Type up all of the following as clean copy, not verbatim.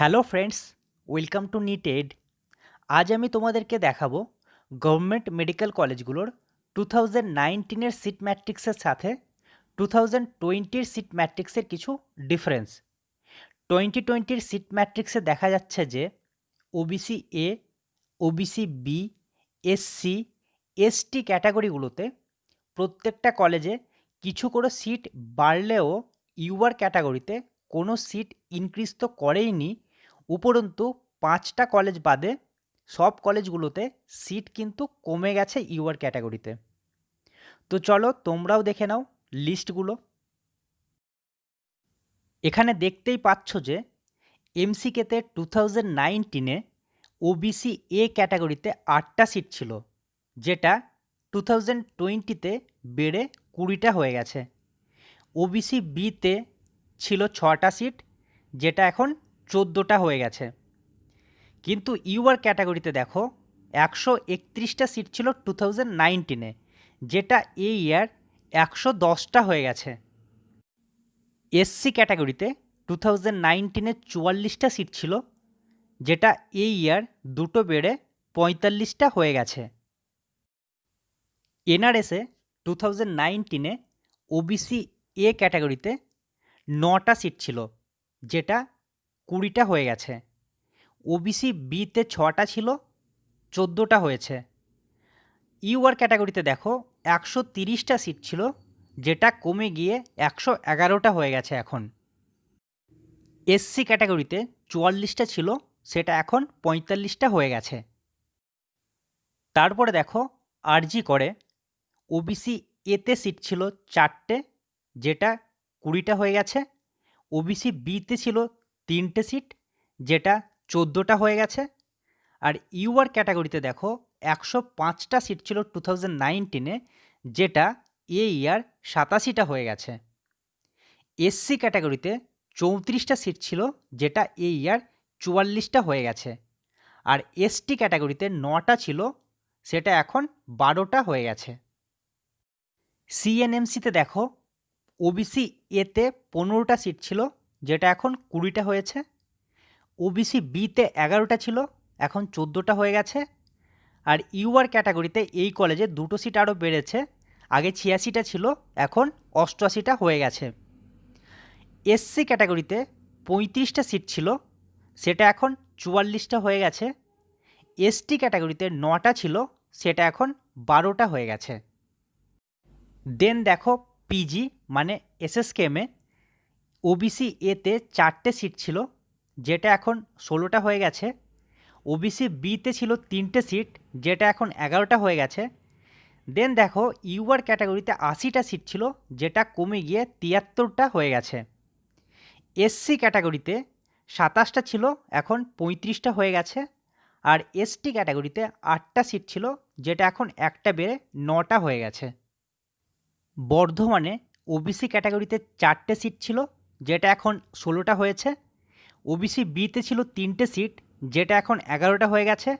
Hello friends, welcome to knitted. আজ আমি তোমাদেরকে দেখাবো গভর্নমেন্ট মেডিকেল কলেজগুলোর 2019-এর সিট ম্যাট্রিক্সের সাথে 2020-র সিট ম্যাট্রিক্সের কিছু ডিফারেন্স। 2020-র সিট ম্যাট্রিক্সে দেখা যাচ্ছে যে OBC A, OBC B, SC, ST ক্যাটাগরিগুলোতে প্রত্যেকটা কলেজে কিছু করে সিট বাড়লেও ইউআর ক্যাটাগরিতে কোনো সিট ইনক্রিজ তো করেইনি, উপরন্তু 5টা কলেজ বাদে সব কলেজগুলোতে সিট কিন্তু কমে গেছে ইউআর ক্যাটাগরিতে। তো চলো তোমরাও দেখে নাও লিস্টগুলো। এখানে দেখতেই পাচ্ছ যে এমসিকেতে 2019-এ ওবিসি এ ক্যাটাগরিতে 8টা সিট ছিল, যেটা 2020-তে বেড়ে 20টা হয়ে গেছে। ওবিসি বিতে ছিল 6টা সিট, যেটা এখন 14টা হয়ে গেছে। কিন্তু ইউআর ক্যাটাগরিতে দেখো 131টা সিট ছিল 2019-এ, যেটা এই ইয়ার 110টা হয়ে গেছে। এসসি ক্যাটাগরিতে 2019-এ 44টা সিট ছিল, যেটা এই ইয়ার দুটো বেড়ে 45টা হয়ে গেছে। এনআরএসে 2019-এ ওবিসি এ ক্যাটাগরিতে 9টা সিট ছিল, যেটা 20টা হয়ে গেছে। ওবিসি বিতে 6টা ছিল, 14টা হয়েছে। ইউআর ক্যাটাগরিতে দেখো 130টা সিট ছিল, যেটা কমে গিয়ে 111টা হয়ে গেছে এখন। এসসি ক্যাটাগরিতে 44টা ছিল, সেটা এখন 45টা হয়ে গেছে। তারপরে দেখো আরজি করে ওবিসি এতে সিট ছিল 4টে, যেটা 20টা হয়ে গেছে। ওবিসি বিতে ছিল 3টে সিট, যেটা 14টা হয়ে গেছে। আর ইউআর ক্যাটাগরিতে দেখো 105টা সিট ছিল 2019-এ, যেটা এই ইয়ার 87টা হয়ে গেছে। এসসি ক্যাটাগরিতে 34টা সিট ছিল, যেটা এই ইয়ার 44টা হয়ে গেছে। আর এসটি ক্যাটাগরিতে 9টা ছিল, সেটা এখন 12টা হয়ে গেছে। সিএনএমসিতে দেখো ওবিসি এতে 15টা সিট ছিল, যেটা এখন 20টা হয়েছে। ওবিসি বিতে 11টা ছিল, এখন 14টা হয়ে গেছে। আর ইউআর ক্যাটাগরিতে এই কলেজে 2টো সিট আরও বেড়েছে, আগে 86টা ছিল, এখন 88টা হয়ে গেছে। এসসি ক্যাটাগরিতে 35টা সিট ছিল, সেটা এখন 44টা হয়ে গেছে। এসটি ক্যাটাগরিতে 9টা ছিল, সেটা এখন 12টা হয়ে গেছে। দেন দেখো পিজি মানে এসএসকেএমে ওবিসি এতে 4টে সিট ছিল, যেটা এখন 16টা হয়ে গেছে। ওবিসি বিতে ছিল 3টে সিট, যেটা এখন 11টা হয়ে গেছে। দেন দেখো ইউআর ক্যাটাগরিতে 80টা সিট ছিল, যেটা কমে গিয়ে 73টা হয়ে গেছে। এসসি ক্যাটাগরিতে 27টা ছিল, এখন 35টা হয়ে গেছে। আর এসটি ক্যাটাগরিতে 8টা সিট ছিল, যেটা এখন একটা বেড়ে 9টা হয়ে গেছে। বর্ধমানে ওবিসি ক্যাটাগরিতে 4টে সিট ছিল, যেটা এখন 16টা হয়েছে। ওবিসি বিতে ছিল 3টে সিট, যেটা এখন 11টা হয়ে গেছে।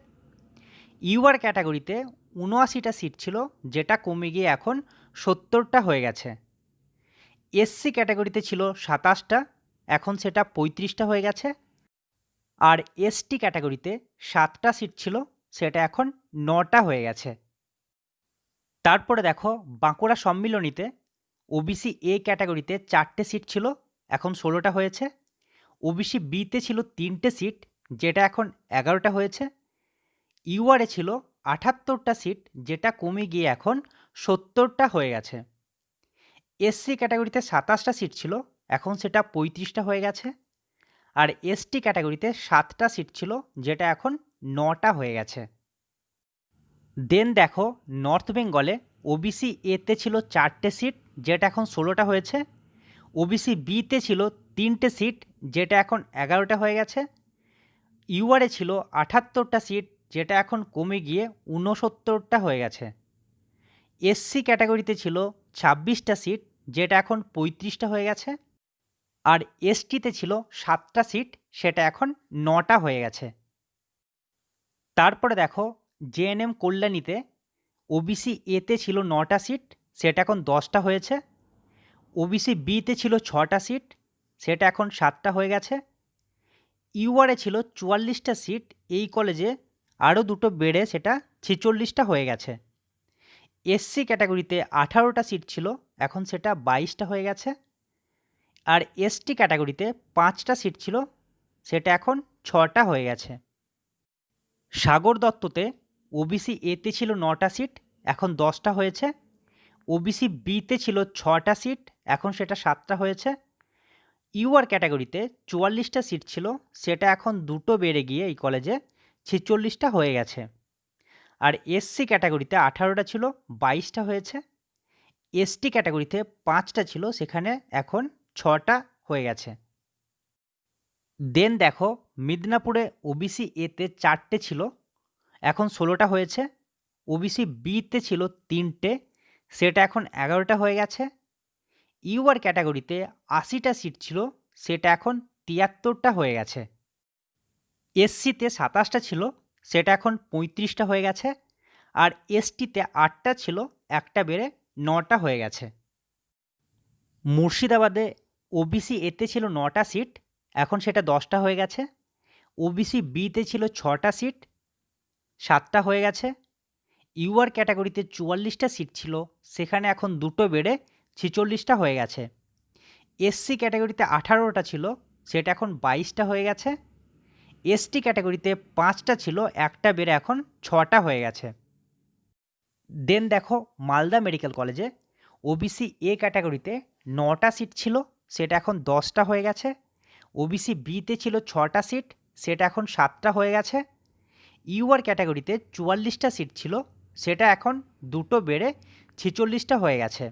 ইউআর ক্যাটাগরিতে 79টা সিট ছিল, যেটা কমে গিয়ে এখন 70টা হয়ে গেছে। এসসি ক্যাটাগরিতে ছিল 27টা, এখন সেটা 35টা হয়ে গেছে। আর এসটি ক্যাটাগরিতে 7টা সিট ছিল, সেটা এখন 9টা হয়ে গেছে। তারপরে দেখো বাঁকুড়া সম্মিলনীতে ওবিসি এ ক্যাটাগরিতে 4টে সিট ছিল, এখন 16টা হয়েছে। ওবিসি বিতে ছিল 3টে সিট, যেটা এখন 11টা হয়েছে। ইউআরে ছিল 78টা সিট, যেটা কমে গিয়ে এখন 70টা হয়ে গেছে। এসসি ক্যাটাগরিতে 27টা সিট ছিল, এখন সেটা 35টা হয়ে গেছে। আর এসটি ক্যাটাগরিতে 7টা সিট ছিল, যেটা এখন 9টা হয়ে গেছে। দেন দেখো নর্থ বেঙ্গলে ওবিসি এতে ছিল 4টে সিট, যেটা এখন 16টা হয়েছে। ওবিসি বিতে ছিল 3টে সিট, যেটা এখন 11টা হয়ে গেছে। ইউআরে ছিল 78টা সিট, যেটা এখন কমে গিয়ে 69টা হয়ে গেছে। এসসি ক্যাটাগরিতে ছিল 26টা সিট, যেটা এখন 35টা হয়ে গেছে। আর এসটিতে ছিল 7টা সিট, সেটা এখন 9টা হয়ে গেছে। তারপরে দেখো জেএনএম কল্যাণীতে ওবিসি এতে ছিল 9টা সিট, সেটা এখন 10টা হয়েছে। ওবিসি বিতে ছিল 6টা সিট, সেটা এখন 7টা হয়ে গেছে। ইউআরে ছিল 44টা সিট, এই কলেজে আরও দুটো বেড়ে সেটা 46টা হয়ে গেছে। এসসি ক্যাটাগরিতে 18টা সিট ছিল, এখন সেটা 22টা হয়ে গেছে। আর এসটি ক্যাটাগরিতে 5টা সিট ছিল, সেটা এখন 6টা হয়ে গেছে। সাগর দত্ততে ওবিসি এতে ছিল 9টা সিট, এখন 10টা হয়েছে। ওবিসি বিতে ছিল 6টা সিট, এখন সেটা 7টা হয়েছে। ইউআর ক্যাটাগরিতে 44টা সিট ছিল, সেটা এখন দুটো বেড়ে গিয়ে এই কলেজে 46টা হয়ে গেছে। আর এসসি ক্যাটাগরিতে 18টা ছিল, 22টা হয়েছে। এসটি ক্যাটাগরিতে 5টা ছিল, সেখানে এখন 6টা হয়ে গেছে। দেন দেখো মিদনাপুরে ওবিসি এতে 4টে ছিল, এখন 16টা হয়েছে। ওবিসি বিতে ছিল 3টে, সেটা এখন 11টা হয়ে গেছে। ইউআর ক্যাটাগরিতে 80টা সিট ছিল, সেটা এখন 73টা হয়ে গেছে। এসসিতে 27টা ছিল, সেটা এখন 35টা হয়ে গেছে। আর এসটিতে 8টা ছিল, একটা বেড়ে 9টা হয়ে গেছে। মুর্শিদাবাদে ওবিসি এতে ছিল 9টা সিট, এখন সেটা 10টা হয়ে গেছে। ওবিসি বিতে ছিল 6টা সিট, 7টা হয়ে গেছে। ইউআর ক্যাটাগরিতে 44টা সিট ছিল, সেখানে এখন দুটো বেড়ে 46টা হয়ে গেছে। এসসি ক্যাটাগরিতে 18টা ছিল, সেটা এখন 22টা হয়ে গেছে। এসটি ক্যাটাগরিতে 5টা ছিল, একটা বেড়ে এখন 6টা হয়ে গেছে। দেন দেখো মালদা মেডিকেল কলেজে ওবিসি এ ক্যাটাগরিতে 9টা সিট ছিল, সেটা এখন 10টা হয়ে গেছে। ওবিসি বিতে ছিল 6টা সিট, সেটা এখন 7টা হয়ে গেছে। ইউআর ক্যাটাগরিতে 44টা সিট ছিল, সেটা এখন দুটো বেড়ে 46টা হয়ে গেছে।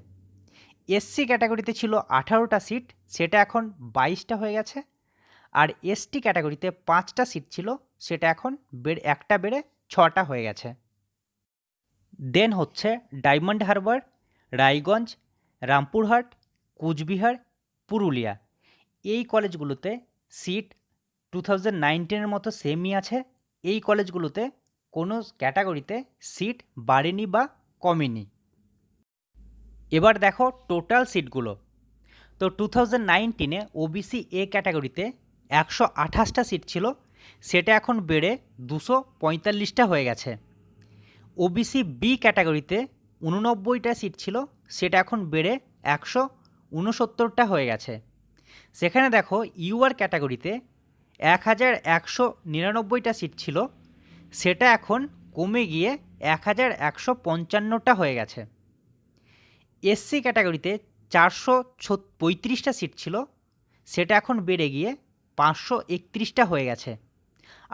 এসসি ক্যাটাগরিতে ছিল 18টা সিট, সেটা এখন 22টা হয়ে গেছে। আর এসটি ক্যাটাগরিতে 5টা সিট ছিল, সেটা এখন একটা বেড়ে 6টা হয়ে গেছে। দেন হচ্ছে ডায়মন্ড হারবার, রায়গঞ্জ, রামপুরহাট, কুচবিহার, পুরুলিয়া, এই কলেজগুলোতে সিট 2019-এর মতো সেমই আছে। এই কলেজগুলোতে কোনো ক্যাটাগরিতে সিট বাড়েনি বা কমেনি। এবার দেখো টোটাল সিটগুলো। তো 2019-এ ওবিসি এ ক্যাটাগরিতে 128টা সিট ছিল, সেটা এখন বেড়ে 245টা হয়ে গেছে। ওবিসি বি ক্যাটাগরিতে 89টা সিট ছিল, সেটা এখন বেড়ে 169টা হয়ে গেছে। সেখানে দেখো ইউআর ক্যাটাগরিতে 1199টা সিট ছিল, সেটা এখন কমে গিয়ে 1155টা হয়ে গেছে। এসসি ক্যাটাগরিতে 435টা সিট ছিল, সেটা এখন বেড়ে গিয়ে 531টা হয়ে গেছে।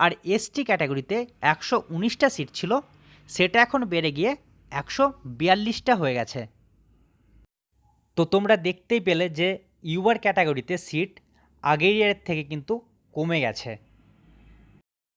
আর এসটি ক্যাটাগরিতে 119টা সিট ছিল, সেটা এখন বেড়ে গিয়ে 142টা হয়ে গেছে। তো তোমরা দেখতেই পেলে যে ইউআর ক্যাটাগরিতে সিট আগের ইয়ারের থেকে কিন্তু কমে গেছে।